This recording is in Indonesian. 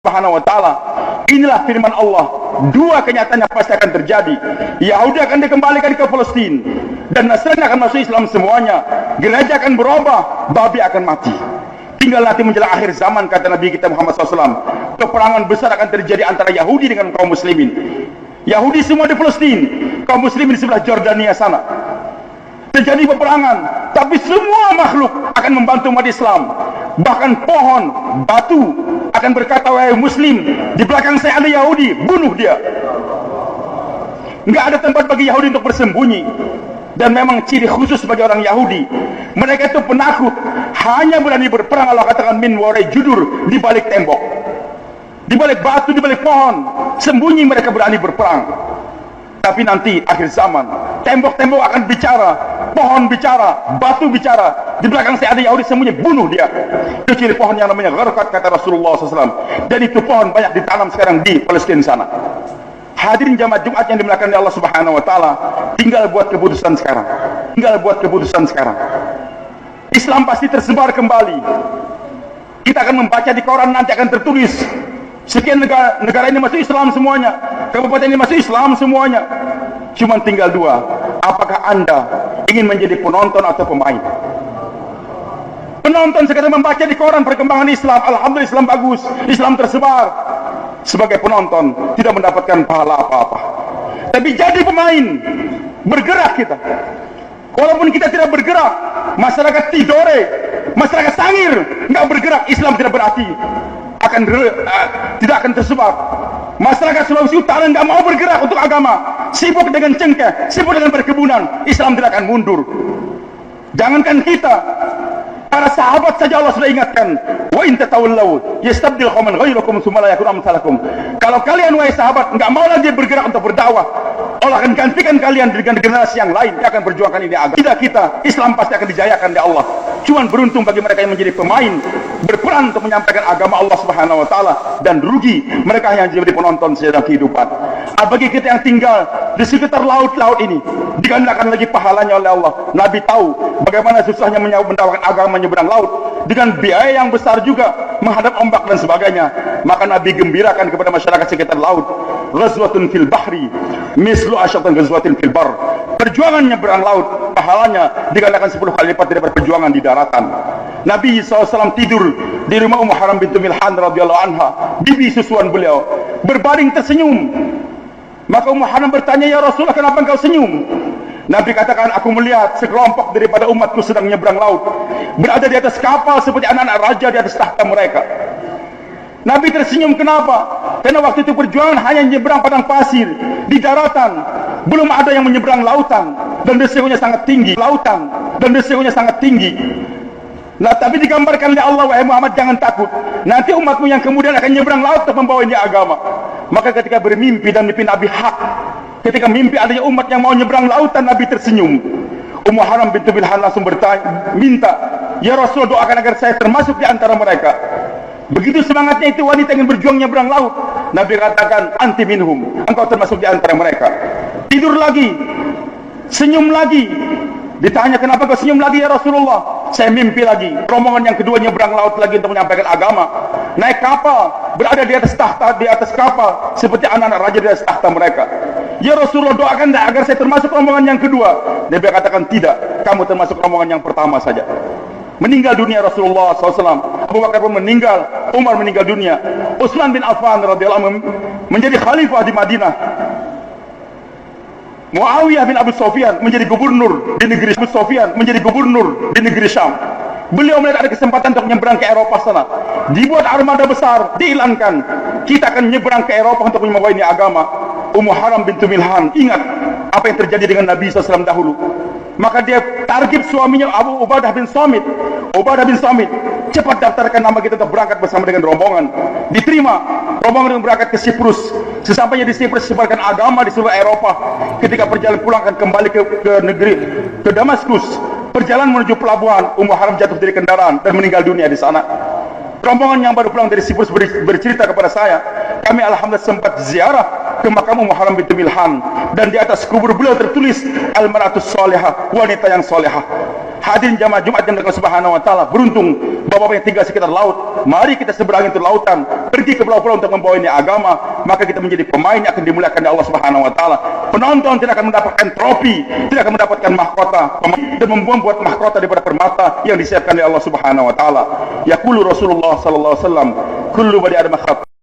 Subhanahu wa ta'ala. Inilah firman Allah, dua kenyataan yang pasti akan terjadi. Yahudi akan dikembalikan ke Palestina dan Nasrani akan masuk Islam semuanya. Gereja akan berubah, babi akan mati. Tinggal nanti menjelang akhir zaman, kata Nabi kita Muhammad SAW, peperangan besar akan terjadi antara Yahudi dengan kaum muslimin. Yahudi semua di Palestina, kaum muslimin di sebelah Jordania sana. Terjadi peperangan, tapi semua makhluk akan membantu umat Islam. Bahkan pohon, batu akan berkata, wahai muslim, di belakang saya ada Yahudi, bunuh dia. Nggak ada tempat bagi Yahudi untuk bersembunyi. Dan memang ciri khusus bagi orang Yahudi, mereka itu penakut, hanya berani berperang, Allah katakan, min warai judur, di balik tembok, di balik batu, di balik pohon, sembunyi mereka berani berperang. Tapi nanti akhir zaman, tembok-tembok akan bicara, pohon bicara, batu bicara, di belakang saya ada Yahudi, sembunyi, bunuh dia. Itu ciri pohon yang namanya gharqad, kata Rasulullah SAW. Dan itu pohon banyak ditanam sekarang di Palestina sana. Hadirin jamaah Jumat yang dimuliakan oleh Allah Subhanahu wa taala, tinggal buat keputusan sekarang. Tinggal buat keputusan sekarang. Islam pasti tersebar kembali. Kita akan membaca di koran, nanti akan tertulis sekian negara ini masuk Islam semuanya, kabupaten ini masuk Islam semuanya. Cuma tinggal dua, apakah Anda ingin menjadi penonton atau pemain? Penonton sekedar membaca di koran perkembangan Islam, alhamdulillah Islam bagus, Islam tersebar. Sebagai penonton tidak mendapatkan pahala apa-apa. Tapi jadi pemain, bergerak kita. Walaupun kita tidak bergerak, masyarakat tidore, masyarakat sangir, nggak bergerak, Islam tidak berarti tidak akan tersebar. Masyarakat Sulawesi Utara nggak mau bergerak untuk agama, sibuk dengan cengkeh, sibuk dengan perkebunan, Islam tidak akan mundur. Jangankan kita, para sahabat saja Allah sudah ingatkan, wa in tatawallaw yastabdil qauman ghayrakum tsumma la yakunu amsalakum. Kalau kalian wahai sahabat enggak mau lagi bergerak untuk berdakwah, Allah akan gantikan kalian dengan generasi yang lain yang akan perjuangkan ini agama. Tidak kita, Islam pasti akan dijayakan oleh Allah. Cuman beruntung bagi mereka yang menjadi pemain, berperan untuk menyampaikan agama Allah Subhanahu wa taala, dan rugi mereka yang jadi penonton dalam kehidupan. Bagi kita yang tinggal di sekitar laut-laut ini, digandakan lagi pahalanya oleh Allah. Nabi tahu bagaimana susahnya mendakwahkan agama menyeberang laut dengan biaya yang besar juga, menghadap ombak dan sebagainya. Maka Nabi gembirakan kepada masyarakat sekitar laut, ghazwatun fil bahri mislu asyatan ghazwatin fil bar. Perjuangan nyeberang laut pahalanya digandakan 10 kali lipat daripada perjuangan di daratan. Nabi SAW tidur di rumah Ummu Haram bintu Milhan radhiyallahu anha, bibi susuan beliau, berbaring tersenyum. Maka Ummu Haram bertanya, ya Rasulullah, kenapa engkau senyum? Nabi katakan, aku melihat sekelompok daripada umatku sedang nyebrang laut, berada di atas kapal seperti anak-anak raja di atas tahta mereka. Nabi tersenyum, kenapa? Karena waktu itu perjuangan hanya nyebrang padang pasir di daratan, belum ada yang menyeberang lautan, dan resikonya sangat tinggi. Lautan dan resikonya sangat tinggi. Nah, tapi digambarkan oleh Allah, wahai Muhammad, jangan takut, nanti umatmu yang kemudian akan nyebrang laut untuk membawa ini agama. Maka ketika bermimpi, dan mimpi Nabi hak, ketika mimpi adanya umat yang mau nyebrang lautan, Nabi tersenyum. Ummu Haram bintu Milhan langsung bertanya, minta, ya Rasul, doakan agar saya termasuk di antara mereka. Begitu semangatnya itu wanita ingin berjuang nyebrang laut, Nabi katakan, anti minhum, engkau termasuk di antara mereka. Tidur lagi, senyum lagi. Ditanya, kenapa kau senyum lagi ya Rasulullah? Saya mimpi lagi, rombongan yang kedua nyebrang laut lagi untuk menyampaikan agama. Naik kapal, berada di atas tahta, di atas kapal, seperti anak-anak raja di atas tahta mereka. Ya Rasulullah, doakan agar saya termasuk rombongan yang kedua. Nabi katakan, tidak, kamu termasuk rombongan yang pertama saja. Meninggal dunia Rasulullah SAW, Abu Bakar pun meninggal, Umar meninggal dunia, Utsman bin Affan radhiyallahu anhu menjadi khalifah di Madinah, Muawiyah bin Abu Sufyan menjadi gubernur di negeri Syam. Beliau melihat ada kesempatan untuk menyeberang ke Eropa sana, dibuat armada besar, diiklankan, kita akan menyeberang ke Eropa untuk membawa ini agama. Ummu Haram bintu Milhan ingat apa yang terjadi dengan Nabi SAW dahulu. Maka dia target suaminya Abu Ubadah bin Samit. Cepat daftarkan nama kita untuk berangkat bersama dengan rombongan. Diterima, rombongan yang berangkat ke Siprus. Sesampainya di Siprus, sebarkan agama di seluruh Eropa. Ketika perjalanan pulang akan kembali ke Damaskus, perjalanan menuju pelabuhan, Ummu Haram jatuh dari kendaraan dan meninggal dunia di sana. Rombongan yang baru pulang dari Siprus bercerita kepada saya, kami alhamdulillah sempat ziarah ke makam Ummu Haram bintu Milhan, dan di atas kubur beliau tertulis al-mar'atus salihah, wanita yang salihah. Hadirin jamaah Jumat yang Allah Subhanahu wa taala, beruntung bapak-bapak yang tinggal sekitar laut. Mari kita seberangi itu lautan, pergi ke pulau-pulau untuk membawa ini agama, maka kita menjadi pemain yang akan dimuliakan oleh Allah Subhanahu wa taala. Penonton tidak akan mendapatkan trofi, tidak akan mendapatkan mahkota, dan membuat mahkota daripada permata yang disiapkan oleh Allah Subhanahu wa taala. Yaqulu Rasulullah sallallahu alaihi wasallam, kullu bani adam khata'.